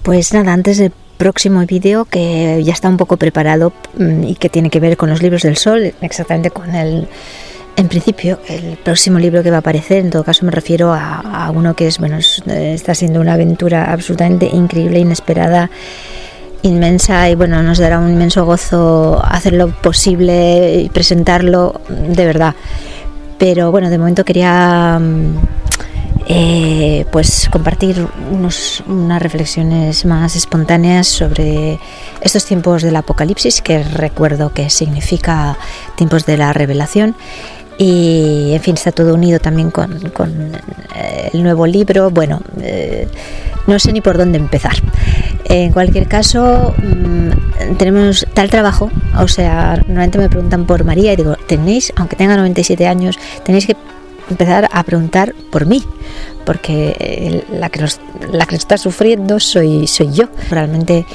Pues nada, antes del próximo vídeo, que ya está un poco preparado y que tiene que ver con los libros del sol, exactamente con en principio, el próximo libro que va a aparecer. En todo caso me refiero a uno que está siendo una aventura absolutamente increíble, inesperada, inmensa, y bueno, nos dará un inmenso gozo hacerlo posible y presentarlo de verdad. Pero bueno, de momento quería pues compartir unas reflexiones más espontáneas sobre estos tiempos del apocalipsis, que recuerdo que significa tiempos de la revelación. Y en fin, está todo unido también con el nuevo libro. Bueno, no sé ni por dónde empezar. En cualquier caso, tenemos tal trabajo. O sea, normalmente me preguntan por María y digo, aunque tenga 97 años, tenéis que empezar a preguntar por mí, porque la que está sufriendo soy yo. Realmente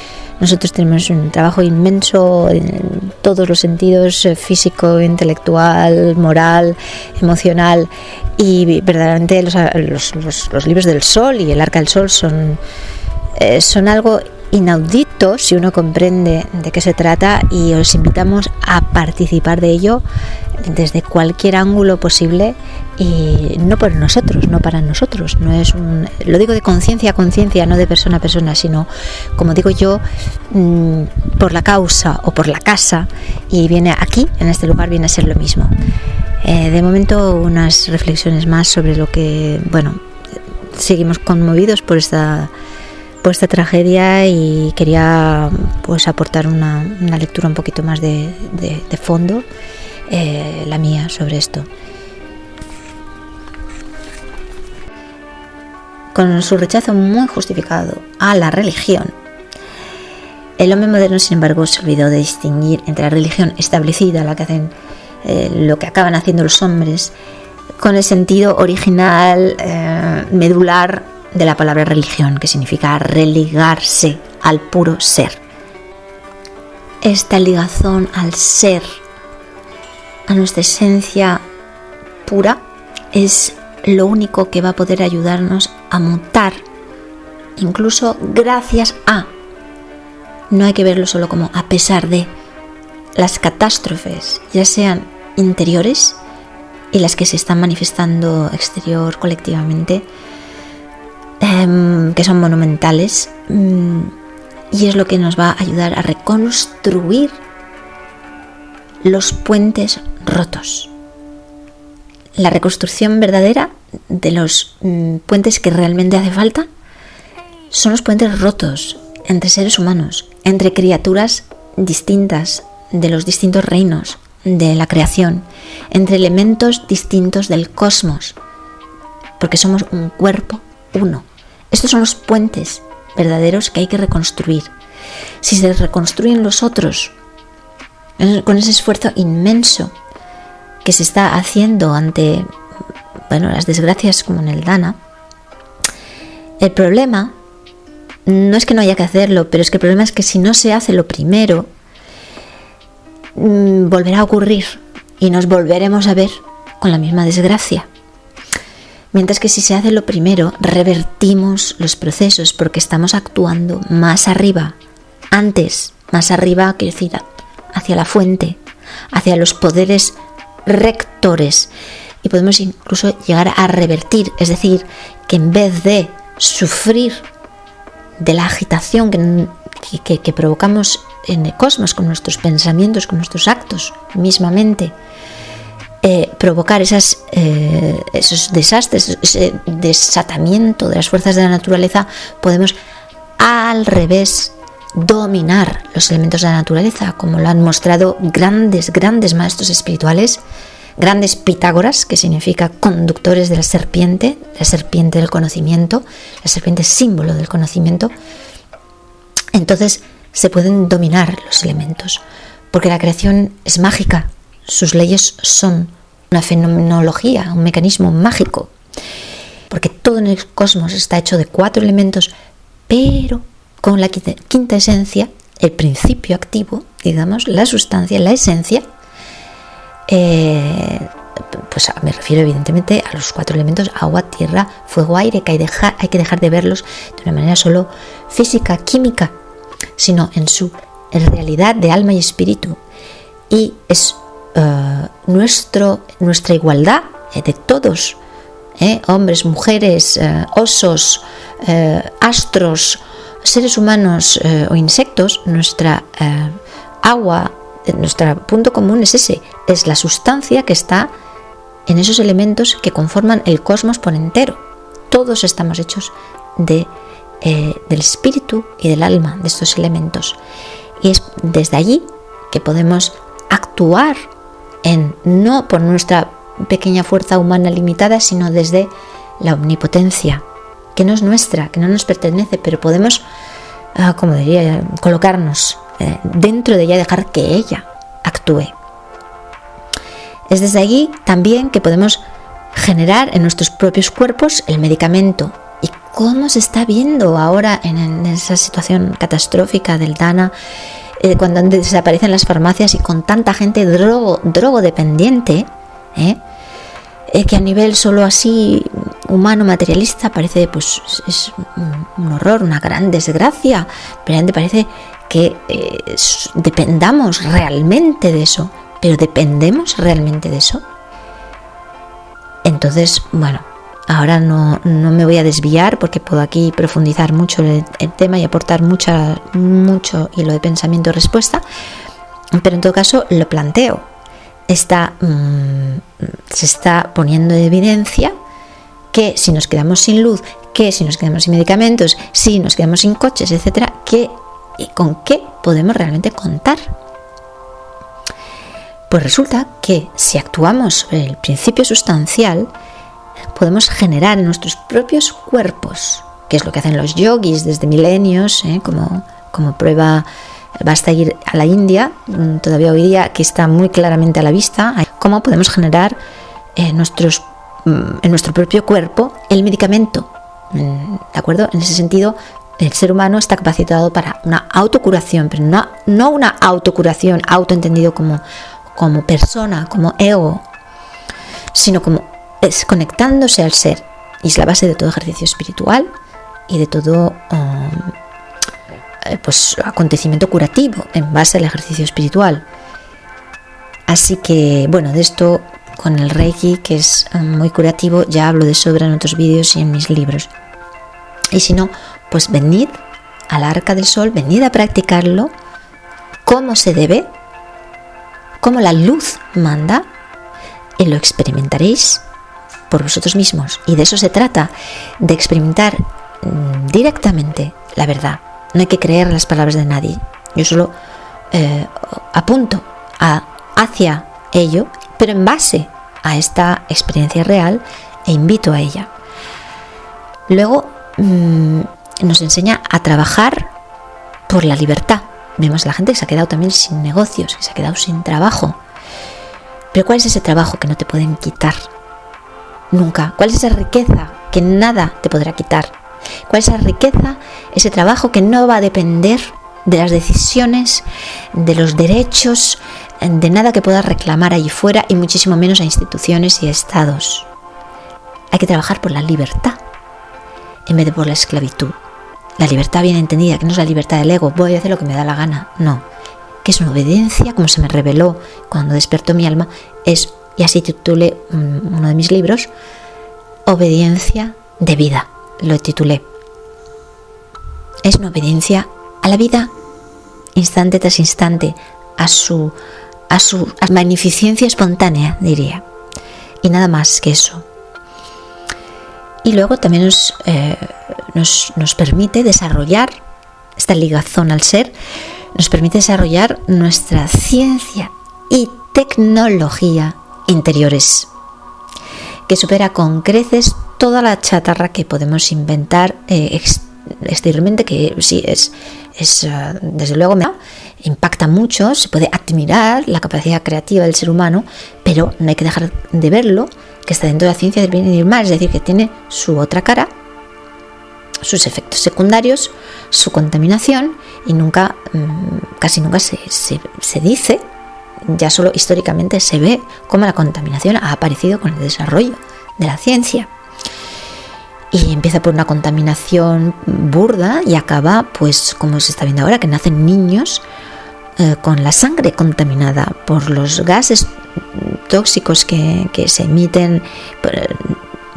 nosotros tenemos un trabajo inmenso en todos los sentidos, físico, intelectual, moral, emocional, y verdaderamente los libros del sol y el arca del sol son algo inaudito si uno comprende de qué se trata, y os invitamos a participar de ello desde cualquier ángulo posible, y no por nosotros, no para nosotros. No es lo digo de conciencia a conciencia, no de persona a persona, sino, como digo yo, por la causa o por la casa, y viene aquí, en este lugar, viene a ser lo mismo. De momento, unas reflexiones más sobre lo que, bueno, seguimos conmovidos por esta tragedia, y quería pues aportar una lectura un poquito más de fondo, la mía, sobre esto. Con su rechazo muy justificado a la religión, el hombre moderno, sin embargo, se olvidó de distinguir entre la religión establecida, la que hacen lo que acaban haciendo los hombres, con el sentido original, medular de la palabra religión, que significa religarse al puro ser. Esta ligazón al ser, a nuestra esencia pura, es lo único que va a poder ayudarnos a mutar, incluso gracias a. No hay que verlo solo como a pesar de las catástrofes, ya sean interiores y las que se están manifestando exterior colectivamente, que son monumentales, y es lo que nos va a ayudar a reconstruir los puentes rotos. La reconstrucción verdadera de los puentes que realmente hace falta son los puentes rotos entre seres humanos, entre criaturas distintas de los distintos reinos de la creación, entre elementos distintos del cosmos, porque somos un cuerpo uno. Estos son los puentes verdaderos que hay que reconstruir. Si se reconstruyen los otros, con ese esfuerzo inmenso que se está haciendo ante, las desgracias como en el Dana, el problema no es que no haya que hacerlo, pero es que el problema es que si no se hace lo primero, volverá a ocurrir y nos volveremos a ver con la misma desgracia. Mientras que si se hace lo primero, revertimos los procesos, porque estamos actuando más arriba. Antes, más arriba, quiero decir, hacia la fuente, hacia los poderes rectores, y podemos incluso llegar a revertir, es decir, que en vez de sufrir de la agitación que provocamos en el cosmos con nuestros pensamientos, con nuestros actos mismamente, provocar esos desastres, ese desatamiento de las fuerzas de la naturaleza, podemos al revés dominar los elementos de la naturaleza, como lo han mostrado grandes maestros espirituales, grandes Pitágoras, que significa conductores de la serpiente del conocimiento, la serpiente es símbolo del conocimiento. Entonces se pueden dominar los elementos, porque la creación es mágica, sus leyes son una fenomenología, un mecanismo mágico, porque todo en el cosmos está hecho de 4 elementos, pero con la quinta esencia, el principio activo, digamos, la sustancia, la esencia, pues me refiero evidentemente a los 4 elementos: agua, tierra, fuego, aire, que hay que dejar de verlos de una manera solo física, química, sino en su realidad de alma y espíritu. Y es nuestra igualdad, de todos, hombres, mujeres, osos, astros, seres humanos o insectos. Nuestra agua, nuestro punto común es ese, es la sustancia que está en esos elementos que conforman el cosmos por entero. Todos estamos hechos del espíritu y del alma de estos elementos, y es desde allí que podemos actuar no por nuestra pequeña fuerza humana limitada, sino desde la omnipotencia, que no es nuestra, que no nos pertenece, pero podemos, como diría, colocarnos dentro de ella y dejar que ella actúe. Es desde allí también que podemos generar en nuestros propios cuerpos el medicamento. Y cómo se está viendo ahora en esa situación catastrófica del DANA, cuando desaparecen las farmacias y con tanta gente drogodependiente, que a nivel solo así humano, materialista, parece pues es un horror, una gran desgracia. Pero parece que dependamos realmente de eso. ¿Pero dependemos realmente de eso? Entonces, bueno, ahora no me voy a desviar, porque puedo aquí profundizar mucho el tema y aportar mucho hilo de pensamiento y respuesta, pero en todo caso lo planteo. Se está poniendo en evidencia que si nos quedamos sin luz, que si nos quedamos sin medicamentos, si nos quedamos sin coches, etcétera, ¿con qué podemos realmente contar? Pues resulta que si actuamos sobre el principio sustancial, podemos generar en nuestros propios cuerpos, que es lo que hacen los yogis desde milenios, como prueba. Basta ir a la India, todavía hoy día, que está muy claramente a la vista, cómo podemos generar en nuestro propio cuerpo el medicamento. ¿De acuerdo? En ese sentido, el ser humano está capacitado para una autocuración, pero no una autocuración, autoentendido como persona, como ego, sino como conectándose al ser. Y es la base de todo ejercicio espiritual y de todo acontecimiento curativo en base al ejercicio espiritual. Así que, bueno, de esto con el Reiki, que es muy curativo, ya hablo de sobra en otros vídeos y en mis libros. Y si no, pues venid al Arca del Sol, venid a practicarlo como se debe, como la luz manda, y lo experimentaréis por vosotros mismos. Y de eso se trata, de experimentar directamente la verdad. No hay que creer las palabras de nadie. Yo solo apunto hacia ello, pero en base a esta experiencia real, e invito a ella. Luego nos enseña a trabajar por la libertad. Vemos a la gente que se ha quedado también sin negocios, que se ha quedado sin trabajo. Pero ¿cuál es ese trabajo que no te pueden quitar? Nunca. ¿Cuál es esa riqueza que nada te podrá quitar? ¿Cuál es esa riqueza, ese trabajo que no va a depender de las decisiones, de los derechos, de nada que puedas reclamar allí fuera, y muchísimo menos a instituciones y a estados? Hay que trabajar por la libertad en vez de por la esclavitud. La libertad bien entendida, que no es la libertad del ego, voy a hacer lo que me da la gana, no, que es una obediencia, como se me reveló cuando despertó mi alma, y así titulé uno de mis libros, Obediencia de vida, lo titulé. Es una obediencia a la vida, instante tras instante, a su magnificencia espontánea, diría, y nada más que eso. Y luego también nos permite desarrollar esta ligazón al ser, nos permite desarrollar nuestra ciencia y tecnología interiores, que supera con creces toda la chatarra que podemos inventar exteriormente, que sí es desde luego impacta mucho, se puede admirar la capacidad creativa del ser humano, pero no hay que dejar de verlo, que está dentro de la ciencia del bien y del mal, es decir, que tiene su otra cara, sus efectos secundarios, su contaminación, y casi nunca se dice ya solo históricamente se ve cómo la contaminación ha aparecido con el desarrollo de la ciencia. Y empieza por una contaminación burda y acaba, pues como se está viendo ahora, que nacen niños con la sangre contaminada por los gases tóxicos que se emiten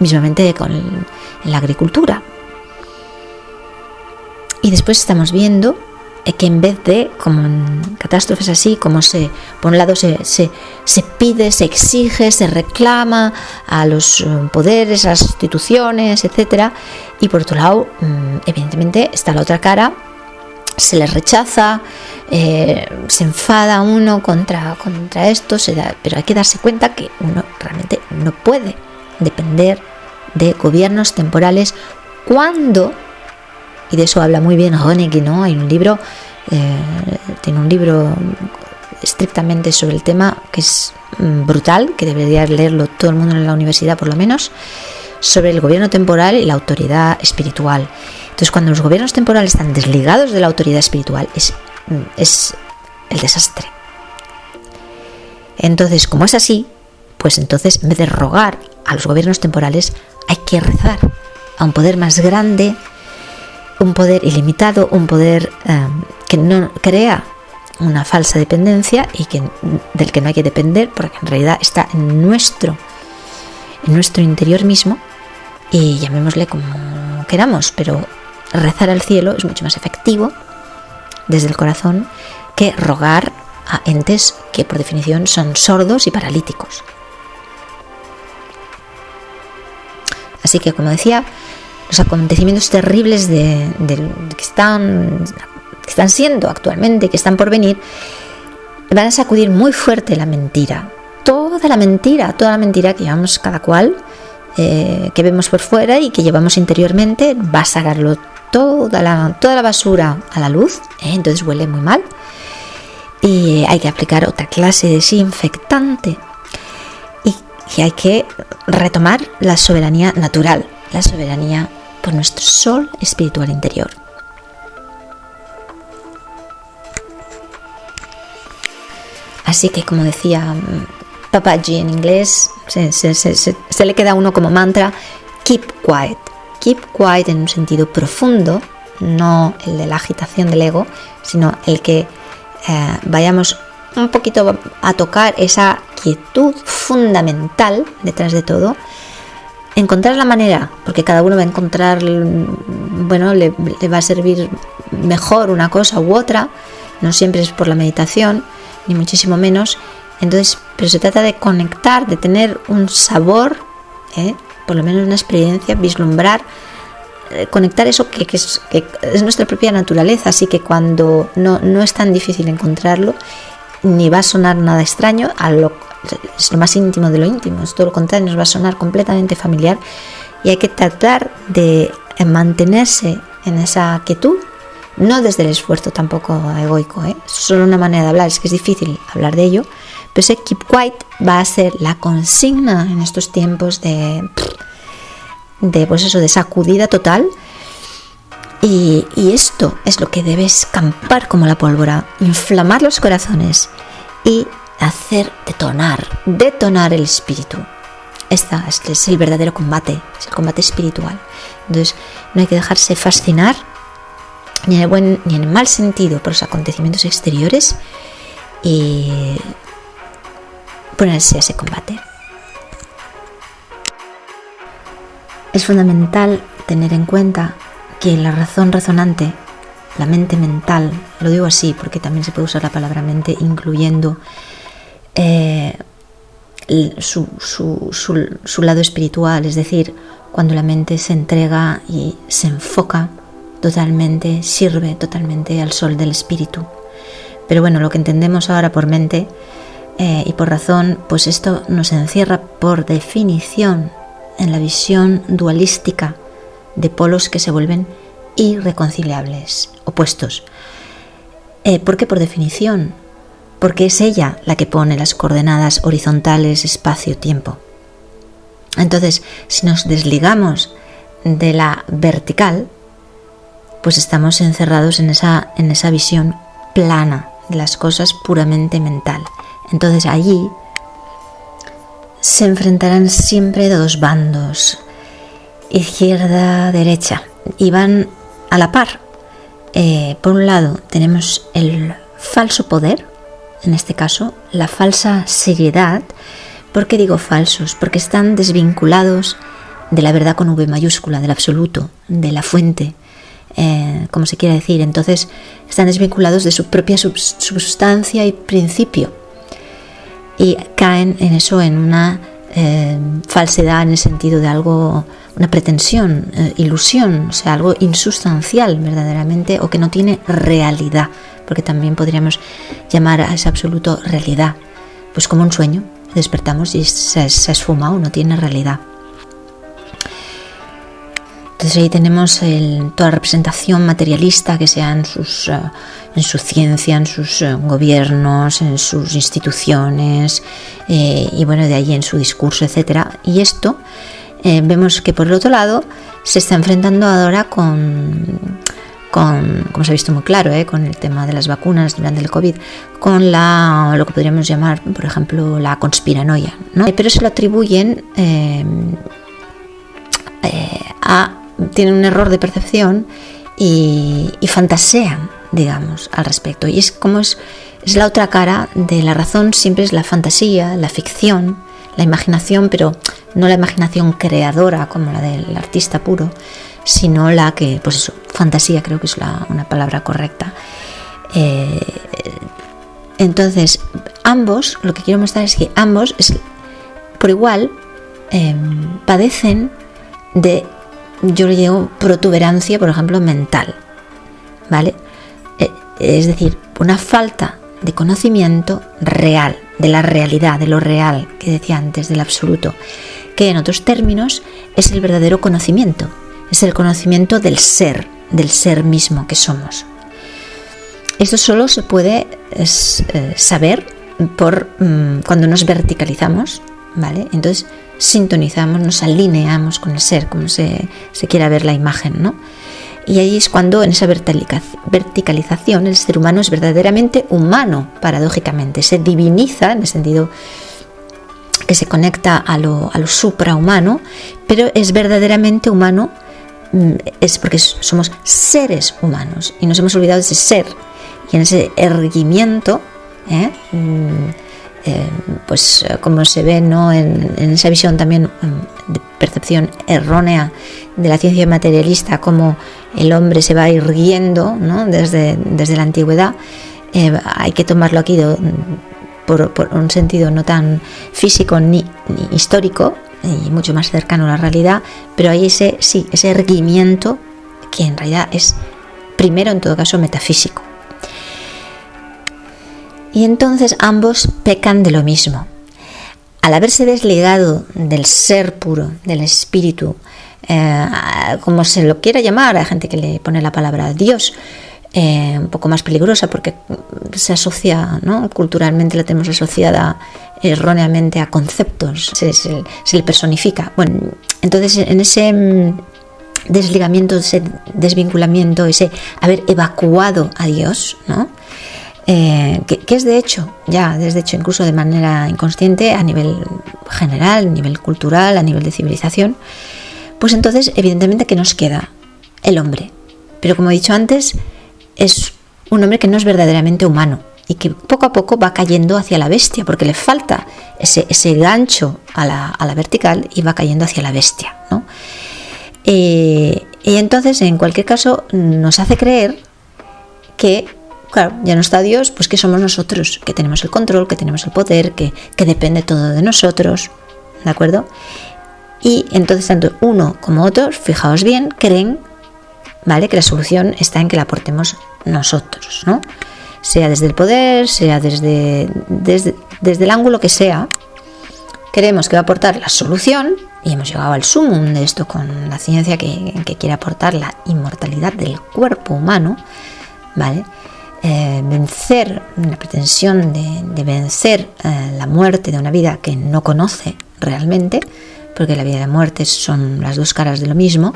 mismamente en la agricultura. Y después estamos viendo que en vez de, como en catástrofes así, como por un lado se pide, se exige, se reclama a los poderes, a las instituciones, etcétera, y por otro lado, evidentemente, está la otra cara, se les rechaza, se enfada uno contra esto, pero hay que darse cuenta que uno realmente no puede depender de gobiernos temporales cuando, y de eso habla muy bien Honegger, ¿no? Hay un libro, tiene un libro estrictamente sobre el tema que es brutal, que debería leerlo todo el mundo en la universidad por lo menos, sobre el gobierno temporal y la autoridad espiritual. Entonces, cuando los gobiernos temporales están desligados de la autoridad espiritual, es el desastre. Entonces, como es así, pues entonces en vez de rogar a los gobiernos temporales, hay que rezar a un poder más grande, un poder ilimitado, un poder que no crea una falsa dependencia y del que no hay que depender, porque en realidad está en nuestro interior mismo, y llamémosle como queramos, pero rezar al cielo es mucho más efectivo desde el corazón que rogar a entes que por definición son sordos y paralíticos. Así que, como decía, los acontecimientos terribles que están siendo actualmente, que están por venir, van a sacudir muy fuerte la mentira. Toda la mentira que llevamos cada cual, que vemos por fuera y que llevamos interiormente, va a sacarlo toda la basura a la luz, entonces huele muy mal. Y hay que aplicar otra clase de desinfectante. Y hay que retomar la soberanía natural, la soberanía por nuestro sol espiritual interior. Así que, como decía Papaji en inglés, se le queda a uno como mantra: keep quiet. Keep quiet en un sentido profundo, no el de la agitación del ego, sino el que vayamos un poquito a tocar esa quietud fundamental detrás de todo. Encontrar la manera, porque cada uno va a encontrar, le va a servir mejor una cosa u otra, no siempre es por la meditación, ni muchísimo menos. Entonces, pero se trata de conectar, de tener un sabor, por lo menos una experiencia, vislumbrar, conectar eso que es nuestra propia naturaleza, así que cuando no es tan difícil encontrarlo, ni va a sonar nada extraño, es lo más íntimo de lo íntimo, es todo lo contrario, nos va a sonar completamente familiar, y hay que tratar de mantenerse en esa quietud, no desde el esfuerzo tampoco egoico, es solo una manera de hablar, es que es difícil hablar de ello, pero ese keep quiet va a ser la consigna en estos tiempos de sacudida total, y esto es lo que debe escampar como la pólvora, inflamar los corazones y hacer detonar el espíritu. Este es el verdadero combate, es el combate espiritual. Entonces no hay que dejarse fascinar ni en el buen ni en el mal sentido por los acontecimientos exteriores y ponerse a ese combate. Es fundamental tener en cuenta que la razón razonante, la mente mental, lo digo así porque también se puede usar la palabra mente incluyendo su lado espiritual, es decir, cuando la mente se entrega y se enfoca totalmente, sirve totalmente al sol del espíritu. Pero bueno, lo que entendemos ahora por mente y por razón, pues esto nos encierra por definición en la visión dualística de polos que se vuelven irreconciliables, opuestos. ¿Por qué por definición? Porque es ella la que pone las coordenadas horizontales espacio-tiempo. Entonces, si nos desligamos de la vertical, pues estamos encerrados en esa visión plana de las cosas puramente mental. Entonces allí se enfrentarán siempre dos bandos, izquierda, derecha, y van a la par. Por un lado tenemos el falso poder, en este caso la falsa seriedad. ¿Por qué digo falsos? Porque están desvinculados de la verdad con V mayúscula, del absoluto, de la fuente, como se quiera decir. Entonces están desvinculados de su propia substancia y principio, y caen en eso, en una falsedad, en el sentido de algo, una pretensión, ilusión, o sea, algo insustancial verdaderamente, o que no tiene realidad, porque también podríamos llamar a ese absoluto realidad, pues como un sueño. Despertamos y se ha esfumado, no tiene realidad. Entonces ahí tenemos toda representación materialista, que sea en su ciencia, en sus gobiernos, en sus instituciones, y bueno, de ahí en su discurso, etcétera. Y esto vemos que por el otro lado se está enfrentando ahora con como se ha visto muy claro, con el tema de las vacunas durante el COVID, con lo que podríamos llamar, por ejemplo, la conspiranoia, ¿no? Pero se lo atribuyen tienen un error de percepción y fantasean, digamos, al respecto. Y es la otra cara de la razón. Siempre es la fantasía, la ficción, la imaginación, pero no la imaginación creadora como la del artista puro, sino la que, pues eso, fantasía, creo que es una palabra correcta. Entonces, ambos, lo que quiero mostrar es que ambos, por igual, padecen de, yo le llamo protuberancia, por ejemplo, mental, ¿vale? Es decir, una falta de conocimiento real, de la realidad, de lo real, que decía antes, del absoluto, que en otros términos es el verdadero conocimiento. Es el conocimiento del ser mismo que somos. Esto solo se puede saber cuando nos verticalizamos, ¿vale? Entonces sintonizamos, nos alineamos con el ser, como se quiera ver la imagen, ¿no? Y ahí es cuando, en esa verticalización, el ser humano es verdaderamente humano, paradójicamente. Se diviniza, en el sentido que se conecta a lo suprahumano, pero es verdaderamente humano. Es porque somos seres humanos y nos hemos olvidado de ese ser, y en ese erguimiento, pues como se ve, ¿no? en esa visión también de percepción errónea de la ciencia materialista, como el hombre se va irguiendo, ¿no? desde la antigüedad. Hay que tomarlo aquí por un sentido no tan físico ni histórico, y mucho más cercano a la realidad, pero hay ese erguimiento que en realidad es primero, en todo caso, metafísico. Y entonces ambos pecan de lo mismo. Al haberse desligado del ser puro, del espíritu, como se lo quiera llamar, hay gente que le pone la palabra Dios, un poco más peligrosa porque se asocia, ¿no? Culturalmente la tenemos asociada erróneamente a conceptos, se le personifica. Bueno, entonces en ese desligamiento, ese desvinculamiento, ese haber evacuado a Dios, ¿no? Que es de hecho, incluso de manera inconsciente, a nivel general, a nivel cultural, a nivel de civilización, pues entonces evidentemente que nos queda el hombre. Pero como he dicho antes, es un hombre que no es verdaderamente humano y que poco a poco va cayendo hacia la bestia, porque le falta ese gancho a la vertical y va cayendo hacia la bestia, ¿no? Y entonces, en cualquier caso, nos hace creer que, claro, ya no está Dios, pues que somos nosotros, que tenemos el control, que tenemos el poder, que depende todo de nosotros, ¿de acuerdo? Y entonces, tanto uno como otros, fijaos bien, creen, ¿vale?, que la solución está en que la aportemos nosotros, ¿no? Sea desde el poder, sea desde el ángulo que sea, creemos que va a aportar la solución, y hemos llegado al sumum de esto con la ciencia que quiere aportar la inmortalidad del cuerpo humano, ¿vale? Vencer la pretensión de vencer la muerte de una vida que no conoce realmente, porque la vida y la muerte son las dos caras de lo mismo.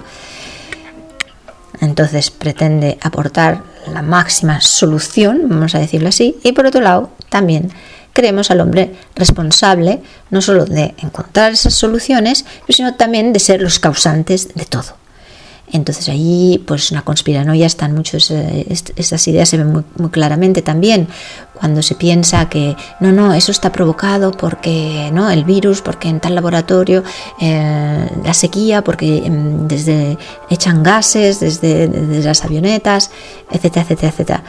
Entonces pretende aportar la máxima solución, vamos a decirlo así, y por otro lado también creemos al hombre responsable no solo de encontrar esas soluciones, sino también de ser los causantes de todo. Entonces allí pues una conspiranoia, están muchos, esas ideas se ven muy claramente también cuando se piensa que no, eso está provocado porque no el virus, porque en tal laboratorio la sequía, porque desde echan gases desde las avionetas, etcétera, etcétera, etcétera.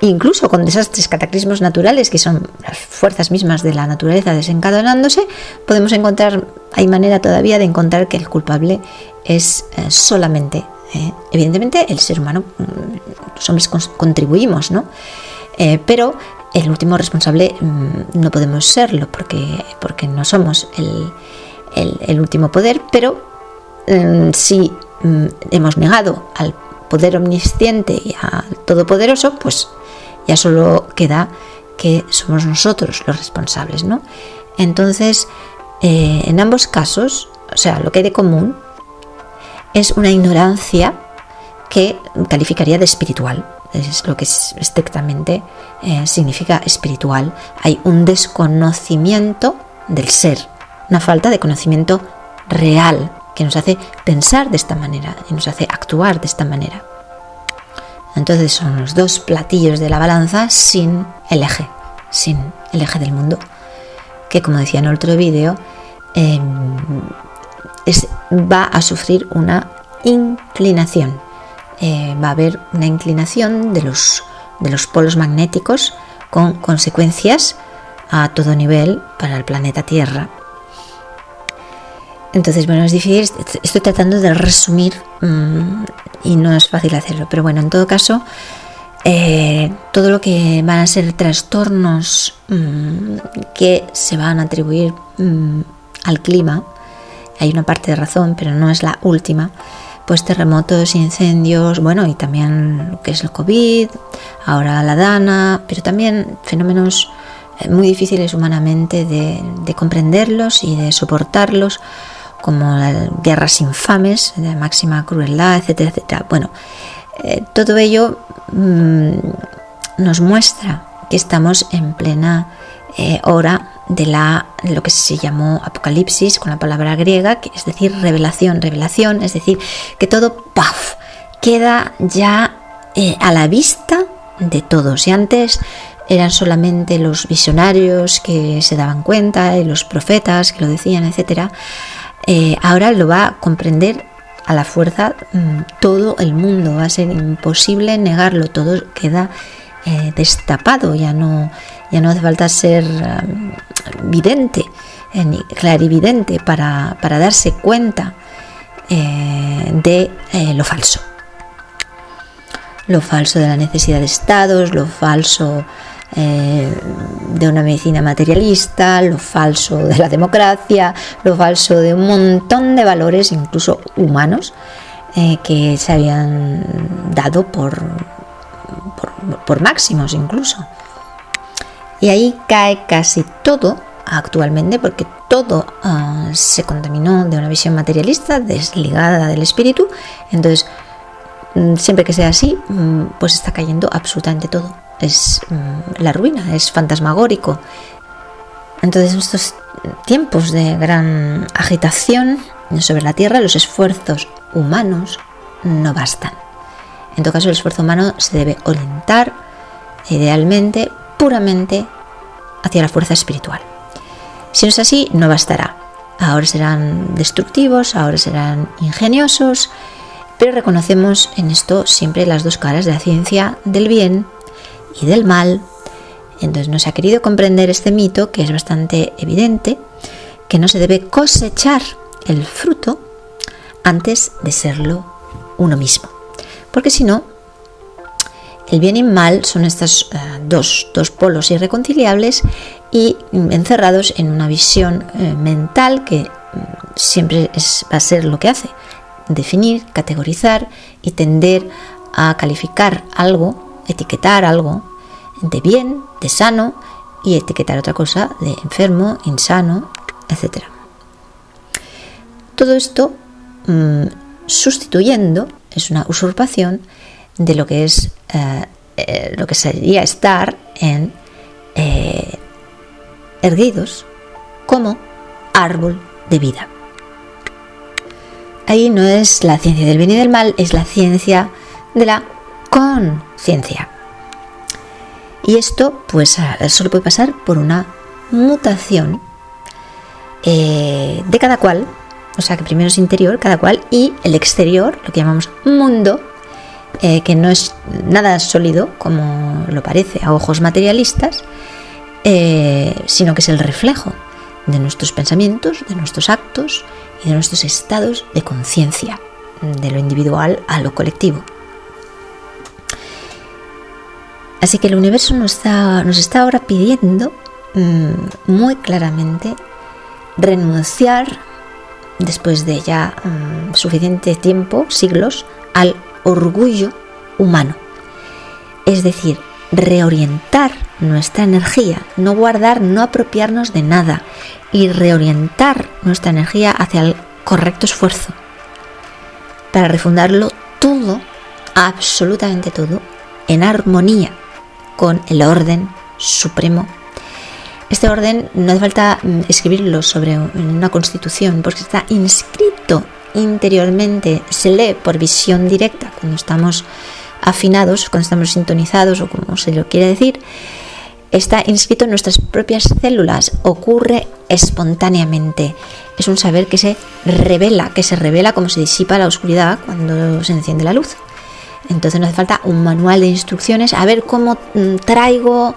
Incluso con desastres, cataclismos naturales, que son las fuerzas mismas de la naturaleza desencadenándose, hay manera todavía de encontrar que el culpable es solamente, evidentemente, el ser humano. Los hombres contribuimos, ¿no? Pero el último responsable no podemos serlo, porque no somos el último poder, pero si hemos negado al poder omnisciente y al todopoderoso, pues ya solo queda que somos nosotros los responsables, ¿no? Entonces, en ambos casos, o sea, lo que hay de común es una ignorancia que calificaría de espiritual. Es lo que estrictamente significa espiritual. Hay un desconocimiento del ser, una falta de conocimiento real que nos hace pensar de esta manera y nos hace actuar de esta manera. Entonces son los dos platillos de la balanza sin el eje del mundo, que, como decía en otro vídeo, va a sufrir una inclinación. Va a haber una inclinación de los polos magnéticos con consecuencias a todo nivel para el planeta Tierra. Entonces, bueno, es difícil, estoy tratando de resumir y no es fácil hacerlo, pero bueno, en todo caso, todo lo que van a ser trastornos que se van a atribuir al clima, hay una parte de razón, pero no es la última, pues terremotos, incendios, bueno, y también lo que es el COVID, ahora la Dana, pero también fenómenos muy difíciles humanamente de comprenderlos y de soportarlos, como las guerras infames de máxima crueldad, etcétera, etcétera. Bueno, todo ello nos muestra que estamos en plena hora de lo que se llamó Apocalipsis, con la palabra griega, que es decir, revelación, es decir, que todo queda ya a la vista de todos. Y antes eran solamente los visionarios que se daban cuenta y los profetas que lo decían, etcétera. Ahora lo va a comprender a la fuerza todo el mundo. Va a ser imposible negarlo, todo queda destapado. Ya no hace falta ser vidente ni clarividente para darse cuenta de lo falso de la necesidad de estados, lo falso de una medicina materialista, lo falso de la democracia, lo falso de un montón de valores, incluso humanos, que se habían dado por máximos incluso. Y ahí cae casi todo actualmente, porque todo se contaminó de una visión materialista desligada del espíritu. Entonces, siempre que sea así, pues está cayendo absolutamente todo. Es la ruina, es fantasmagórico. Entonces, en estos tiempos de gran agitación sobre la Tierra, los esfuerzos humanos no bastan. En todo caso, el esfuerzo humano se debe orientar idealmente, puramente hacia la fuerza espiritual. Si no es así, no bastará. Ahora serán destructivos, ahora serán ingeniosos, pero reconocemos en esto siempre las dos caras de la ciencia del bien y del mal. Entonces no se ha querido comprender este mito, que es bastante evidente, que no se debe cosechar el fruto antes de serlo uno mismo, porque si no, el bien y el mal son estos dos polos irreconciliables y encerrados en una visión mental que siempre va a ser lo que hace: definir, categorizar y tender a calificar algo, etiquetar algo de bien, de sano, y etiquetar otra cosa de enfermo, insano, etc. Todo esto sustituyendo es una usurpación de lo que es lo que sería estar en erguidos como árbol de vida. Ahí no es la ciencia del bien y del mal, es la ciencia de la conciencia. Y esto pues solo puede pasar por una mutación de cada cual, o sea que primero es interior, cada cual, y el exterior, lo que llamamos mundo, que no es nada sólido como lo parece a ojos materialistas, sino que es el reflejo de nuestros pensamientos, de nuestros actos y de nuestros estados de conciencia, de lo individual a lo colectivo. Así que el universo nos está ahora pidiendo muy claramente renunciar, después de ya suficiente tiempo, siglos, al orgullo humano. Es decir, reorientar nuestra energía, no guardar, no apropiarnos de nada, y reorientar nuestra energía hacia el correcto esfuerzo para refundarlo todo, absolutamente todo, en armonía con el orden supremo. Este orden no hace falta escribirlo en una constitución, porque está inscrito interiormente, se lee por visión directa cuando estamos afinados, cuando estamos sintonizados, o como se lo quiere decir. Está inscrito en nuestras propias células, ocurre espontáneamente. Es un saber que se revela como se disipa la oscuridad cuando se enciende la luz. Entonces no hace falta un manual de instrucciones, a ver cómo traigo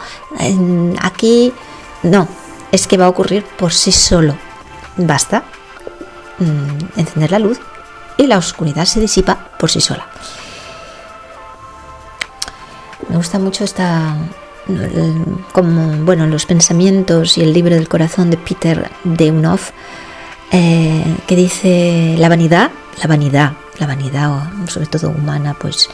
aquí. No, es que va a ocurrir por sí solo. Basta encender la luz y la oscuridad se disipa por sí sola. Me gusta mucho los pensamientos y el libro del corazón de Peter Deunoff, que dice la vanidad, sobre todo humana, pues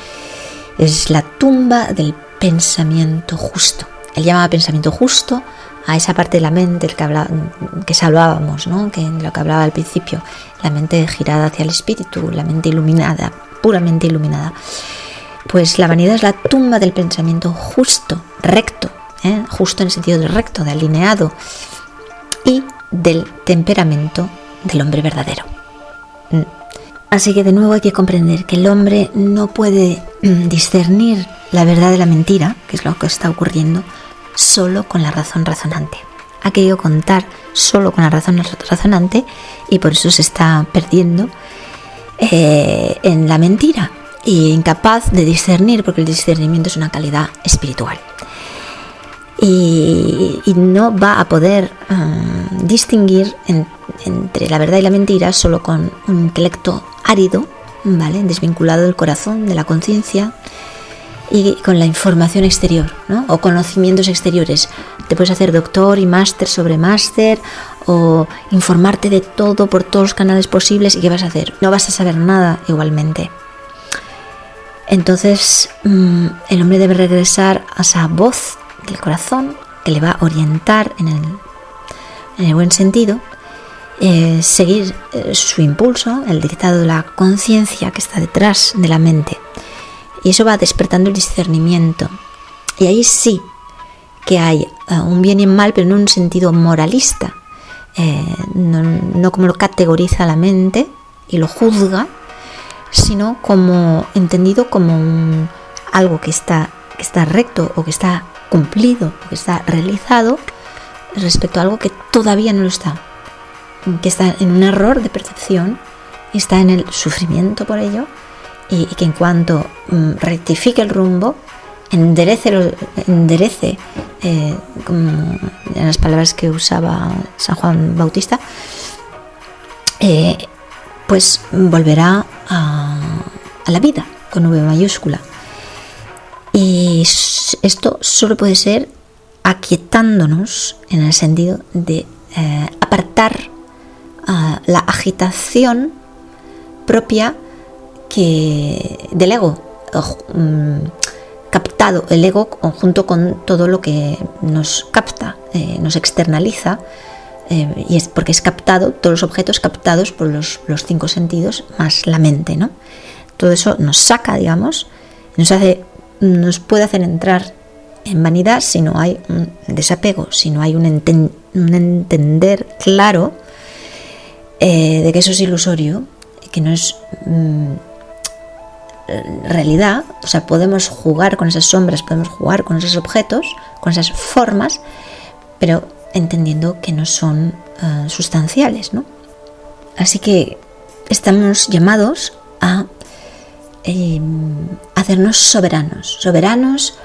es la tumba del pensamiento justo. Él llama pensamiento justo a esa parte de la mente que salvábamos, ¿no? De lo que hablaba al principio, la mente girada hacia el espíritu, la mente iluminada, puramente iluminada. Pues la vanidad es la tumba del pensamiento justo, recto, justo en el sentido de recto, de alineado, y del temperamento del hombre verdadero. Así que de nuevo hay que comprender que el hombre no puede discernir la verdad de la mentira, que es lo que está ocurriendo, solo con la razón razonante. Ha querido contar solo con la razón razonante y por eso se está perdiendo en la mentira, y incapaz de discernir, porque el discernimiento es una calidad espiritual. Y no va a poder distinguir entre la verdad y la mentira solo con un intelecto árido, ¿vale? Desvinculado del corazón, de la conciencia, y con la información exterior, ¿no? O conocimientos exteriores. Te puedes hacer doctor y máster sobre máster, o informarte de todo por todos los canales posibles, ¿y qué vas a hacer? No vas a saber nada igualmente. Entonces el hombre debe regresar a esa voz del corazón que le va a orientar en el buen sentido, seguir su impulso, el dictado de la conciencia que está detrás de la mente, y eso va despertando el discernimiento. Y ahí sí que hay un bien y un mal, pero en un sentido moralista, no como lo categoriza la mente y lo juzga, sino como entendido como algo que está recto, o que está cumplido, o que está realizado, respecto a algo que todavía no lo está, que está en un error de percepción y está en el sufrimiento por ello, y que en cuanto rectifique el rumbo, enderece como en las palabras que usaba San Juan Bautista, pues volverá a la vida con V mayúscula. Y esto solo puede ser aquietándonos, en el sentido de apartar la agitación propia del ego, captado, el ego junto con todo lo que nos capta, nos externaliza, y es porque es captado, todos los objetos captados por los 5 sentidos más la mente, ¿no? Todo eso nos saca, digamos, nos puede hacer entrar en vanidad si no hay un desapego, si no hay un entender claro de que eso es ilusorio, que no es realidad. O sea, podemos jugar con esas sombras, podemos jugar con esos objetos, con esas formas, pero entendiendo que no son sustanciales, ¿no? Así que estamos llamados a hacernos soberanos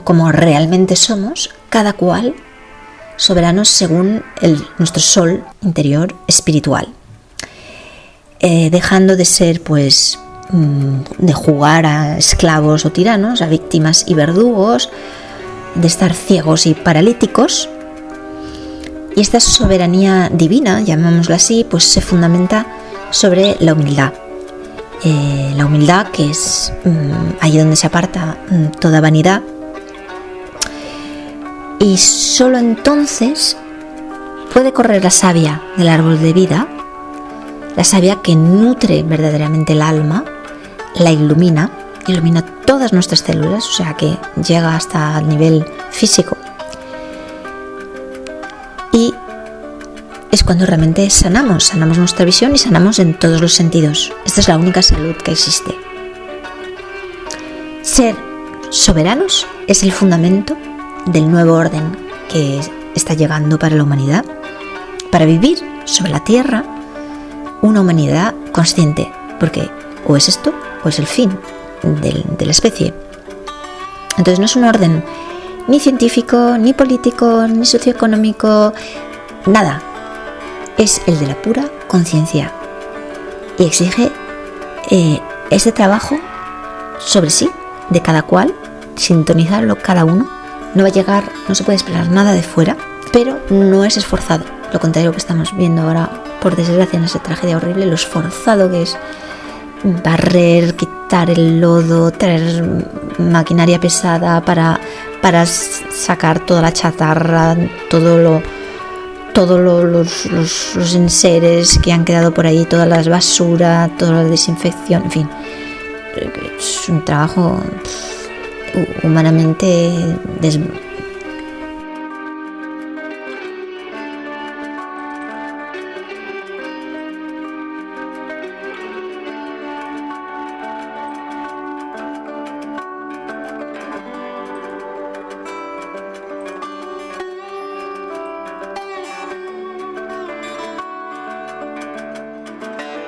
como realmente somos, cada cual soberanos según nuestro sol interior espiritual, dejando de ser, pues, de jugar a esclavos o tiranos, a víctimas y verdugos, de estar ciegos y paralíticos. Y esta soberanía divina, llamémosla así, pues se fundamenta sobre la humildad. La humildad, que es ahí donde se aparta toda vanidad. Y solo entonces puede correr la savia del árbol de vida, la savia que nutre verdaderamente el alma, la ilumina todas nuestras células, o sea que llega hasta el nivel físico. Y es cuando realmente sanamos nuestra visión y sanamos en todos los sentidos. Esta es la única salud que existe. Ser soberanos es el fundamento del nuevo orden que está llegando para la humanidad, para vivir sobre la tierra una humanidad consciente, porque o es esto o es el fin de la especie. Entonces no es un orden ni científico, ni político, ni socioeconómico, nada. Es el de la pura conciencia y exige ese trabajo sobre sí, de cada cual, sintonizarlo cada uno. No va a llegar, no se puede esperar nada de fuera, pero no es esforzado. Lo contrario que estamos viendo ahora, por desgracia, en esa tragedia horrible, lo esforzado que es barrer, quitar el lodo, traer maquinaria pesada para sacar toda la chatarra, todos los enseres que han quedado por ahí, toda la basura, toda la desinfección, en fin. Es un trabajo humanamente